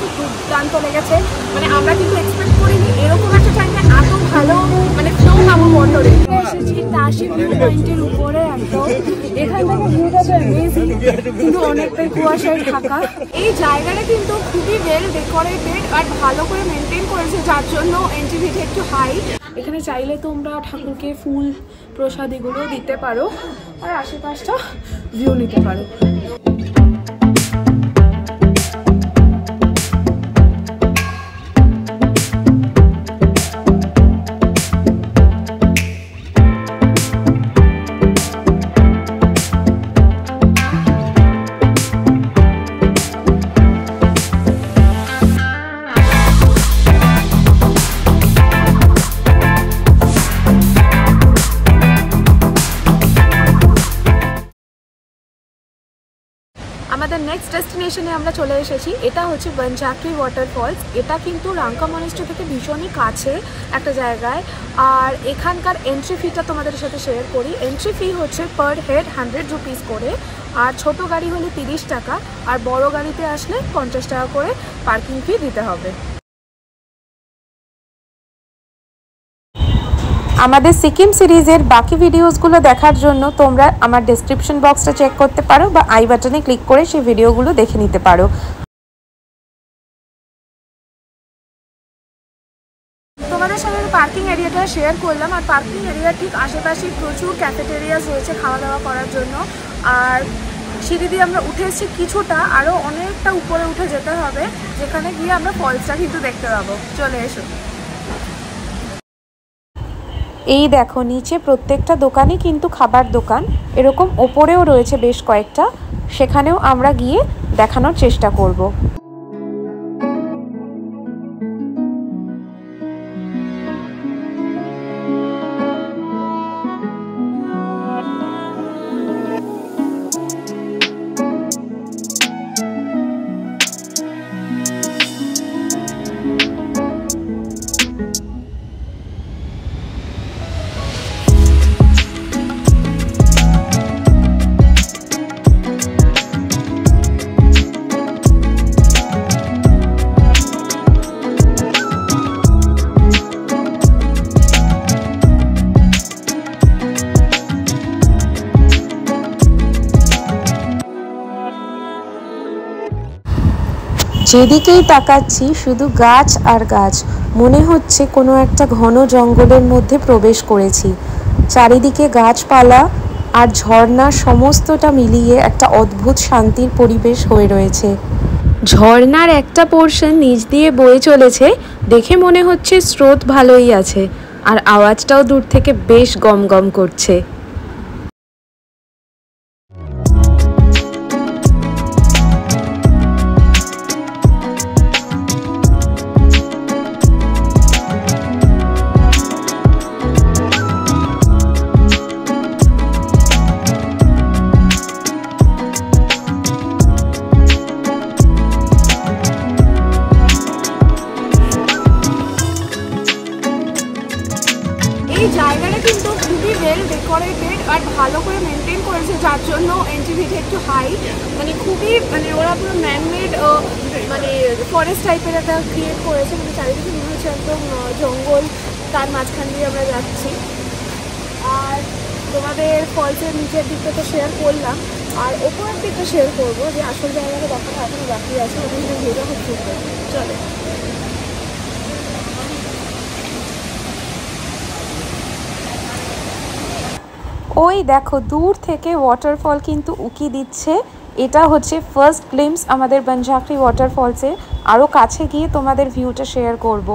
কিন্তু দুর্দান্ত লেগেছে। মানে আমরা কিন্তু এক্সপেক্ট করিনি এরকম একটা টাইমে এত ভালো মানে ফ্লো পাবো ওয়াটারে। এসেছি তাশি ভিউ পয়েন্টের উপরে একদম। এখান থেকে ভিউটা তো অ্যামেজিং, কিন্তু অনেকটাই কুয়াশায় ঢাকা। এই জায়গাটা কিন্তু খুবই ওয়েল ডেকোরেটেড আর ভালো করে মেনটেন করেছে, যার জন্য এন্ট্রি ফিটা একটু হাই। এখানে চাইলে তোমরা ঠাকুরকে ফুল প্রসাদ এগুলো দিতে পারো আর আশেপাশটা ভিউ নিতে পারো। আমাদের নেক্সট ডেস্টিনেশনে আমরা চলে এসেছি। এটা হচ্ছে বনঝাঁকড়ি ওয়াটারফলস। এটা কিন্তু রাঙ্কা মনেস্ট্রি থেকে ভীষণই কাছে একটা জায়গায়। আর এখানকার এন্ট্রি ফিটা তোমাদের সাথে শেয়ার করি। এন্ট্রি ফি হচ্ছে পার হেড 100 রুপিস করে, আর ছোট গাড়ি হলে 30 টাকা, আর বড় গাড়িতে আসলে 50 টাকা করে পার্কিং ফি দিতে হবে। আমাদের সিকিম সিরিজের বাকি ভিডিওসগুলো দেখার জন্য তোমরা আমার ডেসক্রিপশন বক্সটা চেক করতে পারো বা আই বাটনে ক্লিক করে সেই ভিডিওগুলো দেখে নিতে পারো। তোমাদের সাথে পার্কিং এরিয়াটা শেয়ার করলাম, আর পার্কিং এরিয়ার ঠিক আশেপাশে প্রচুর ক্যাফেটেরিয়াস রয়েছে খাওয়া দাওয়া করার জন্য। আর সিঁড়ি দিয়ে আমরা উঠে এসেছি কিছুটা, আরও অনেকটা উপরে উঠে যেতে হবে, যেখানে গিয়ে আমরা ফলসটা কিন্তু দেখতে পাবো। চলে এসো। এই দেখো নিচে প্রত্যেকটা দোকানই কিন্তু খাবার দোকান, এরকম ওপরেও রয়েছে বেশ কয়েকটা, সেখানেও আমরা গিয়ে দেখানোর চেষ্টা করব। যেদিকেই তাকাচ্ছি শুধু গাছ আর গাছ, মনে হচ্ছে কোনো একটা ঘন জঙ্গলের মধ্যে প্রবেশ করেছি। চারিদিকে গাছপালা আর ঝর্ণা সমস্তটা মিলিয়ে একটা অদ্ভুত শান্তির পরিবেশ হয়ে রয়েছে। ঝর্ণার একটা পোর্শন নিচ দিয়ে বয়ে চলেছে, দেখে মনে হচ্ছে স্রোত ভালোই আছে, আর আওয়াজটাও দূর থেকে বেশ গম গম করছে। এই জায়গাটা কিন্তু খুবই ওয়েল ডেকোরেটেড আর ভালো করে মেনটেন করেছে, যার জন্য এন্ট্রি ফিটা একটু হাই। মানে খুবই মানে ওরা পুরো ম্যানমেড মানে ফরেস্ট টাইপের একটা ক্রিয়েট করেছে। মানে চারিদিকে মনে হচ্ছে একদম জঙ্গল, তার মাঝখান দিয়ে আমরা যাচ্ছি। আর তোমাদের ফলসের নিচের দিকটা তো শেয়ার করলাম, আর ওপরের দিকটা শেয়ার করবো, যে আসল জায়গাটা দেখাটা এখনো বাকি আছে। ওখানে ভিডিওটা খুব সুন্দর। চলে ওই দেখো দূর থেকে ওয়াটারফল কিন্তু উকি দিচ্ছে। এটা হচ্ছে ফার্স্ট গ্লিম্পস আমাদের বনঝাঁকড়ি ওয়াটারফলসে। আরও কাছে গিয়ে তোমাদের ভিউটা শেয়ার করব।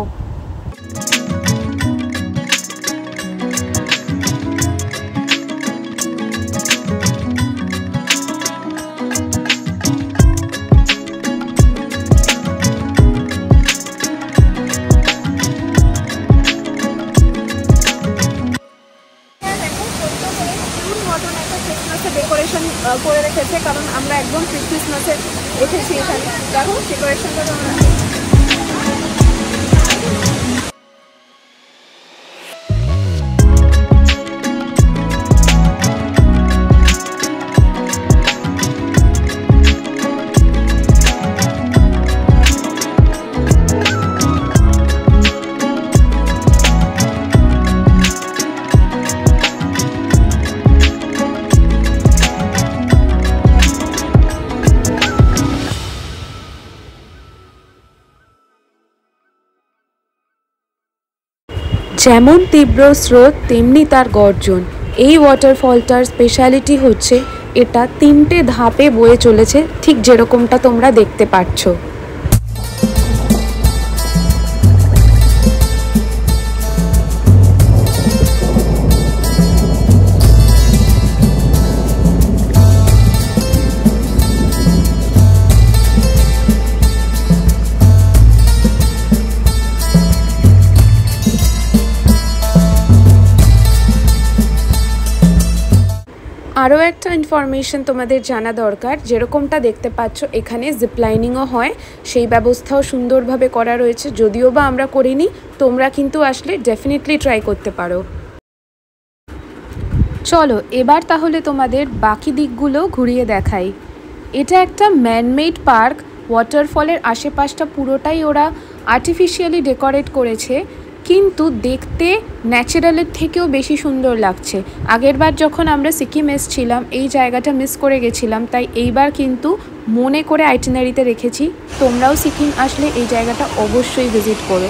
ডেকোরেশন করে রেখেছে, কারণ আমরা একদম ক্রিসমাসে এসেছি এখানে। দেখো ডেকোরেশনটা তোমরা। যেমন তীব্র স্রোত তেমনি তার গর্জন। এই ওয়াটারফলটার স্পেশালিটি হচ্ছে এটা 3টে ধাপে বয়ে চলেছে, ঠিক যেরকমটা তোমরা দেখতে পাচ্ছ। আরও একটা ইনফরমেশন তোমাদের জানা দরকার, যেরকমটা দেখতে পাচ্ছ এখানে জিপলাইনিংও হয়, সেই ব্যবস্থাও সুন্দরভাবে করা রয়েছে। যদিও বা আমরা করিনি, তোমরা কিন্তু আসলে ডেফিনেটলি ট্রাই করতে পারো। চলো এবার তাহলে তোমাদের বাকি দিকগুলো ঘুরিয়ে দেখাই। এটা একটা ম্যানমেড পার্ক। ওয়াটারফলের আশেপাশটা পুরোটাই ওরা আর্টিফিশিয়ালি ডেকোরেট করেছে, কিন্তু দেখতে ন্যাচারালের থেকেও বেশি সুন্দর লাগছে। আগেরবার যখন আমরা সিকিম এসেছিলাম এই জায়গাটা মিস করে গেছিলাম, তাই এইবার কিন্তু মনে করে আইটিনারিতে রেখেছি। তোমরাও সিকিম আসলে এই জায়গাটা অবশ্যই ভিজিট করো।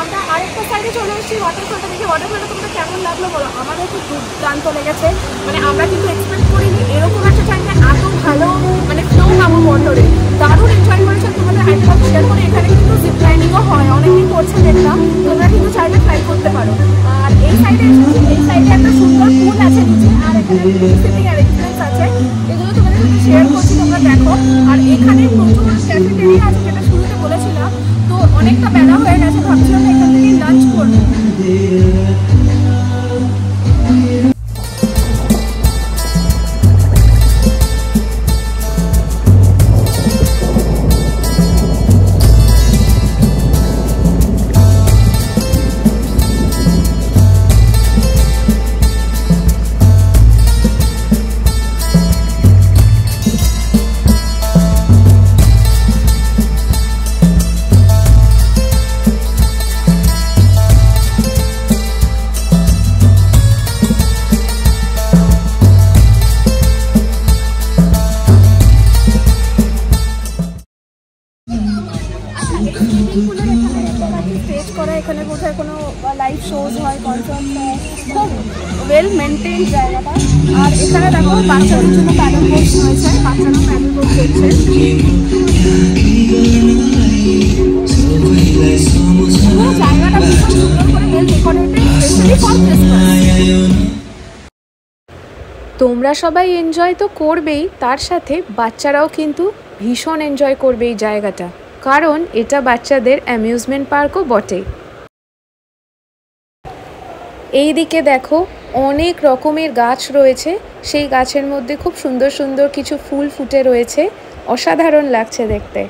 আমরা আরেকটা সাইডে চলে এসেছি ওয়াটারফলটা দেখে। ওয়াটারফলটা তোমাদের কেমন লাগলো বলো? আমাদের খুব দুর্দান্ত লেগেছে। মানে আমরা কিন্তু এক্সপেক্ট করিনি এরকম একটা টাইমে এত ভালো মানে ফ্লো পাবো ওয়াটারে। দারুণ এনজয় করেছেন। তোমাদের আইডিয়া শেয়ার করে এখানে কিন্তু জিপ লাইনিংও হয়, অনেকেই করছে দেখলাম। তোমরা কিন্তু চাইলে ট্রাই করতে পারো। আর এই সাইডে এসেছি, এই সাইডে একটা সুন্দর পুল আছে নিচে, আর এখানে সিটিং অ্যারেঞ্জমেন্টস আছে, এগুলো তোমাদের সাথে শেয়ার করছি, তোমরা দেখো। আর এখানে প্রচুর ক্যাফেটেরিয়া আছে, যেটা শুরুতে বলেছিলাম। তো অনেকটা বেলা হয়ে গেছে, ভাবছিলাম এখান থেকে লাঞ্চ করবো। স্টেজ করা, এখানে বোধহয় কোনো লাইভ শোজ হয়, কনসার্ট হয়, খুব ওয়েল মেনটেন জায়গাটা। আর এখানে দেখো বাচ্চাদের জন্য প্যাডেল বোট রয়েছে, বাচ্চারা প্যাডেল বোট দেখছে। জায়গাটা ভীষণ সুন্দর করে ওয়েল ডেকোরেটেড। তোমরা সবাই এনজয় তো করবেই, তার সাথে বাচ্চারাও কিন্তু ভীষণ এনজয় করবে এই জায়গাটা, কারণ এটা বাচ্চাদের অ্যামিউজমেন্ট পার্কও বটে। এই দিকে দেখো অনেক রকমের গাছ রয়েছে, সেই গাছের মধ্যে খুব সুন্দর সুন্দর কিছু ফুল ফুটে রয়েছে, অসাধারণ লাগছে দেখতে।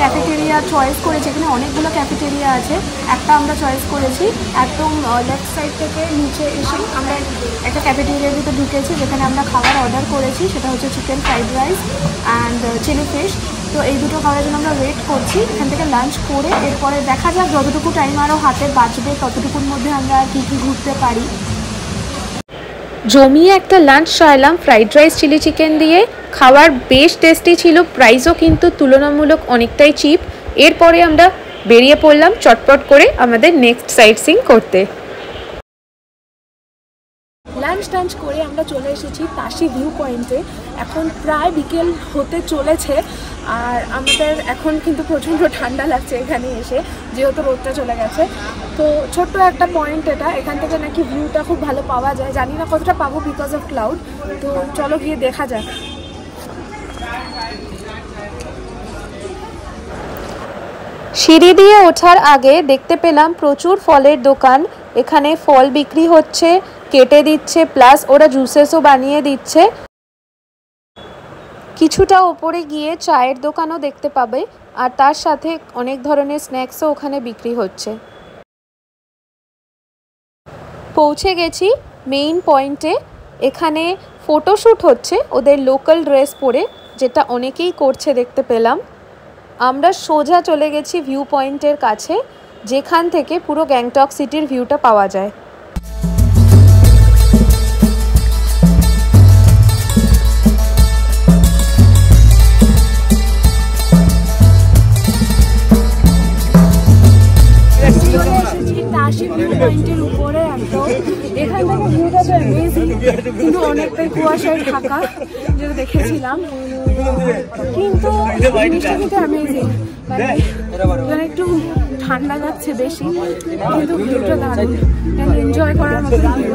ক্যাফেটেরিয়া চয়েস করেছি, এখানে অনেকগুলো ক্যাফেটেরিয়া আছে। একটা আমরা চয়েস করেছি একদম লেফট সাইড থেকে নিচে এসে আমরা একটা ক্যাফেটেরিয়ার ভিতরে ঢুকেছি, যেখানে আমরা খাবার অর্ডার করেছি। সেটা হচ্ছে chicken fried rice and chilli fish. তো এই দুটো খাবারের জন্য আমরা ওয়েট করছি। এখান থেকে লাঞ্চ করে এরপরে দেখা যাক যতটুকু টাইম আরও হাতে বাঁচবে ততটুকুর মধ্যে আমরা কী কী ঘুরতে পারি। জমিয়ে একটা লাঞ্চ সারলাম ফ্রাইড রাইস চিলি চিকেন দিয়ে। খাবার বেশ টেস্টি ছিল, প্রাইসও কিন্তু তুলনামূলক অনেকটাই চিপ। এরপরে আমরা বেরিয়ে পড়লাম চটপট করে আমাদের নেক্সট সাইট সিইং করতে। লাঞ্চ টাঞ্চ করে আমরা চলে এসেছি তাশি ভিউ পয়েন্টে। এখন প্রায় বিকেল হতে চলেছে, আর আমাদের এখন কিন্তু প্রচণ্ড ঠান্ডা লাগছে এখানে এসে, যেহেতু রোদটা চলে গেছে। তো ছোট্ট একটা পয়েন্ট এটা, এখান থেকে নাকি ভিউটা খুব ভালো পাওয়া যায়। জানি না কতটা পাবো বিকজ অফ ক্লাউড। তো চলো গিয়ে দেখা যাক। সিঁড়ি দিয়ে ওঠার আগে দেখতে পেলাম প্রচুর ফলের দোকান। এখানে ফল বিক্রি হচ্ছে, কেটে দিচ্ছে, প্লাস ওরা জুসেসও বানিয়ে দিচ্ছে। কিছুটা উপরে গিয়ে চায়ের দোকানও দেখতে পাবে, আর তার সাথে অনেক ধরনের স্ন্যাক্সও ওখানে বিক্রি হচ্ছে। পৌঁছে গেছি মেইন পয়েন্টে। এখানে ফটোশ্যুট হচ্ছে ওদের লোকাল ড্রেস পরে, যেটা অনেকেই করছে দেখতে পেলাম। আমরা সোজা চলে গেছি ভিউ পয়েন্টের কাছে, যেখান থেকে পুরো গ্যাংটক সিটির ভিউটা পাওয়া যায়। পয়েন্টের উপরে একদম এখান থেকে ভিউটা তো অ্যামেজিং, কিন্তু অনেকটাই কুয়াশায় ঢাকা যেটা দেখেছিলাম, কিন্তু জিনিসটা কিন্তু অ্যামেজিং। মানে একটু ঠান্ডা লাগছে বেশি, কিন্তু ভিউটা দারুণ, এনজয় করার মতো ভিউ।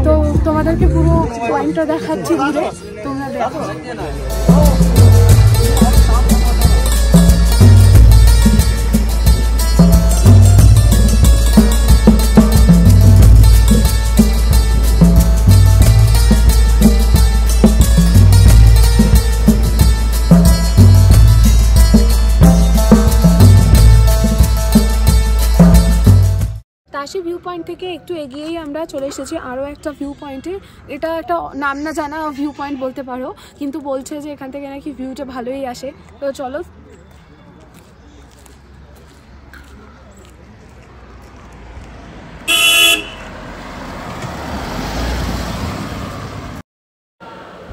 তো তোমাদেরকে পুরো পয়েন্টটা দেখাচ্ছি ঘুরে, তোমরা দেখো। তাশি ভিউ পয়েন্ট থেকে একটু এগিয়েই আমরা চলে এসেছি আরও একটা ভিউ পয়েন্টে। এটা একটা নাম না জানা ভিউ পয়েন্ট বলতে পারো, কিন্তু বলছে যে এখান থেকে নাকি ভিউটা ভালোই আসে। তো চলো।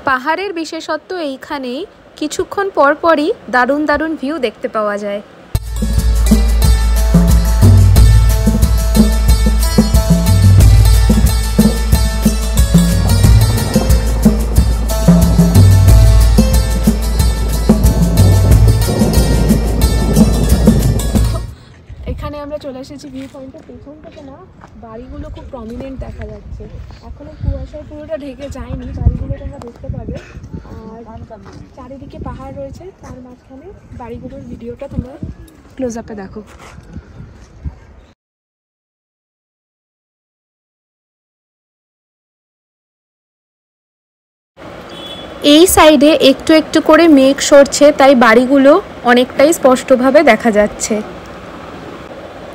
পাহাড়ের বিশেষত্ব এইখানেই, কিছুক্ষণ পর পরই দারুণ দারুণ ভিউ দেখতে পাওয়া যায়। আমরা চলে এসেছি ভিউ পয়েন্টের পেছন থেকে। না, বাড়িগুলো খুব প্রমিনেন্ট দেখা যাচ্ছে, এখনো কুয়াশায় পুরোটা ঢেকে যায়নি, বাড়িগুলো তোমরা দেখতে পাবে। আর চারিদিকে পাহাড় রয়েছে, তার মাঝখানে বাড়িগুলোর ভিডিওটা তোমরা ক্লোজ আপে দেখো। এই সাইডে একটু একটু করে মেঘ সরছে, তাই বাড়িগুলো অনেকটাই স্পষ্টভাবে দেখা যাচ্ছে।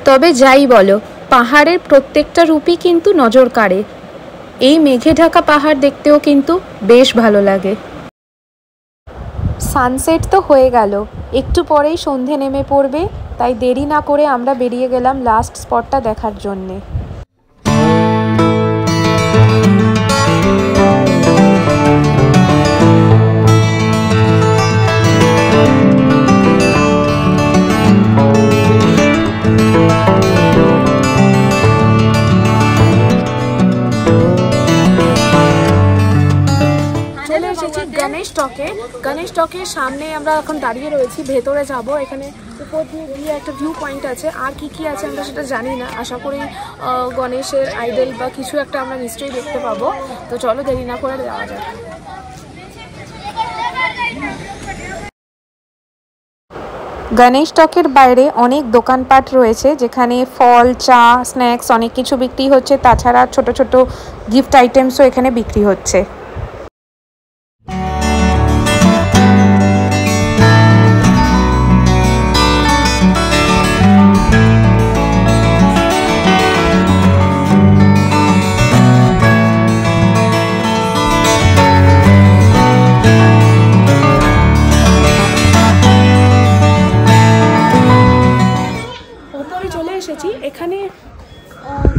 তবে যাই বলো, পাহাড়ের প্রত্যেকটা রূপই কিন্তু নজর কাড়ে। এই মেঘে ঢাকা পাহাড় দেখতেও কিন্তু বেশ ভালো লাগে। সানসেট তো হয়ে গেল, একটু পরেই সন্ধে নেমে পড়বে, তাই দেরি না করে আমরা বেরিয়ে গেলাম লাস্ট স্পটটা দেখার জন্যে। গণেশ টকের সামনে আমরা এখন দাঁড়িয়ে রয়েছি, ভেতরে যাব। এখানে উপর দিয়ে গিয়ে একটা ভিউ পয়েন্ট আছে, আর কি কি আছে আমরা সেটা জানি না। আশা করি গণেশের আইডল বা কিছু একটা আমরা নিশ্চয়ই দেখতে পাবো। তো চলো দেরি না করে যাওয়া যাক। গণেশ টকের বাইরে অনেক দোকানপাট রয়েছে, যেখানে ফল, চা, স্ন্যাক্স অনেক কিছু বিক্রি হচ্ছে। তাছাড়া ছোট ছোট গিফট আইটেমসও এখানে বিক্রি হচ্ছে। এখানে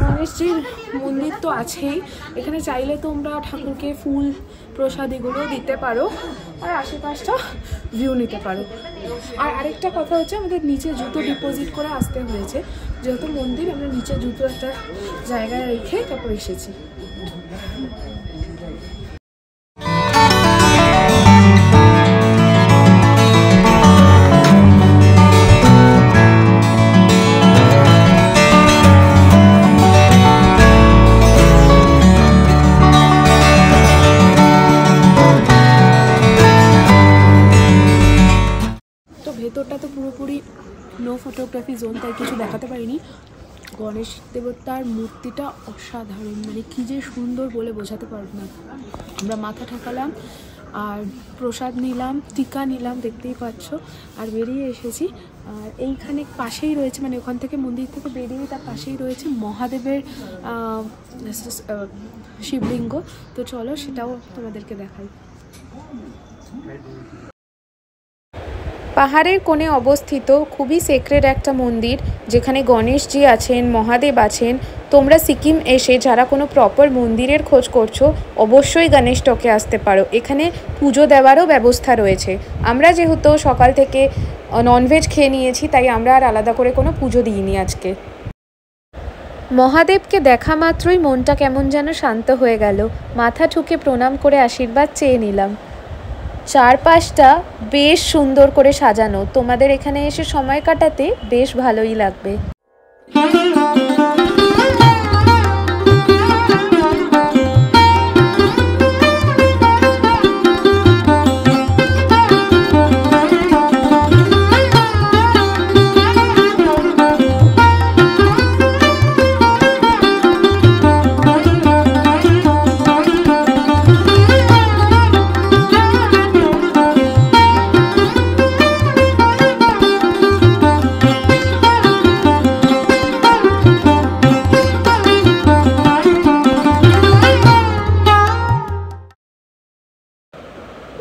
গণেশজির মন্দির তো আছেই, এখানে চাইলে তোমরা ঠাকুরকে ফুল প্রসাদ এগুলো দিতে পারো, আর আশেপাশটা ভিউ নিতে পারো। আর আরেকটা কথা হচ্ছে, আমাদের নিচে জুতো ডিপোজিট করে আসতে হয়েছে, যেহেতু মন্দির, আমরা নিচে জুতো একটা জায়গায় রেখে তারপর এসেছি। নো ফটোগ্রাফি জোন, তাই কিছু দেখাতে পারিনি। গণেশ দেবতার মূর্তিটা অসাধারণ, মানে কী যে সুন্দর বলে বোঝাতে পারব না। আমরা মাথা ঠেকালাম আর প্রসাদ নিলাম, টিকা নিলাম, দেখতেই পাচ্ছ, আর বেরিয়ে এসেছি। আর এইখানে পাশেই রয়েছে, মানে ওখান থেকে মন্দির থেকে বেরিয়ে তার পাশেই রয়েছে মহাদেবের শিবলিঙ্গ। তো চলো সেটাও তোমাদেরকে দেখাই। পাহাড়ের কোণে অবস্থিত খুবই সেক্রেড একটা মন্দির, যেখানে গণেশজি আছেন, মহাদেব আছেন। তোমরা সিকিম এসে যারা কোনো প্রপার মন্দিরের খোঁজ করছো, অবশ্যই গণেশ টকে আসতে পারো। এখানে পুজো দেওয়ারও ব্যবস্থা রয়েছে। আমরা যেহেতু সকাল থেকে ননভেজ খেয়ে নিয়েছি, তাই আমরা আর আলাদা করে কোনো পুজো দিইনি আজকে। মহাদেবকে দেখা মাত্রই মনটা কেমন যেন শান্ত হয়ে গেল। মাথা ঠুকে প্রণাম করে আশীর্বাদ চেয়ে নিলাম। চারপাশটা বেশ সুন্দর করে সাজানো, তোমাদের এখানে এসে সময় কাটাতে বেশ ভালোই লাগবে।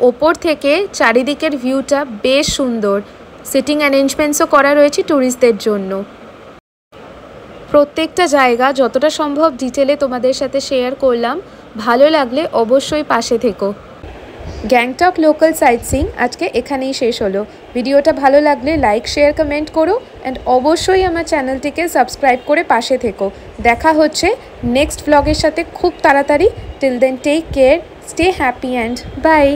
ওপর থেকে চারিদিকের ভিউটা বেশ সুন্দর। সিটিং অ্যারেঞ্জমেন্টসও করা রয়েছে ট্যুরিস্টদের জন্য। প্রত্যেকটা জায়গা যতটা সম্ভব ডিটেলে তোমাদের সাথে শেয়ার করলাম। ভালো লাগলে অবশ্যই পাশে থেকো। গ্যাংটক লোকাল সাইটসিং আজকে এখানেই শেষ হলো। ভিডিওটা ভালো লাগলে লাইক, শেয়ার, কমেন্ট করো অ্যান্ড অবশ্যই আমার চ্যানেলটিকে সাবস্ক্রাইব করে পাশে থেকো। দেখা হচ্ছে নেক্সট ব্লগের সাথে খুব তাড়াতাড়ি। Till then take care, stay happy and by.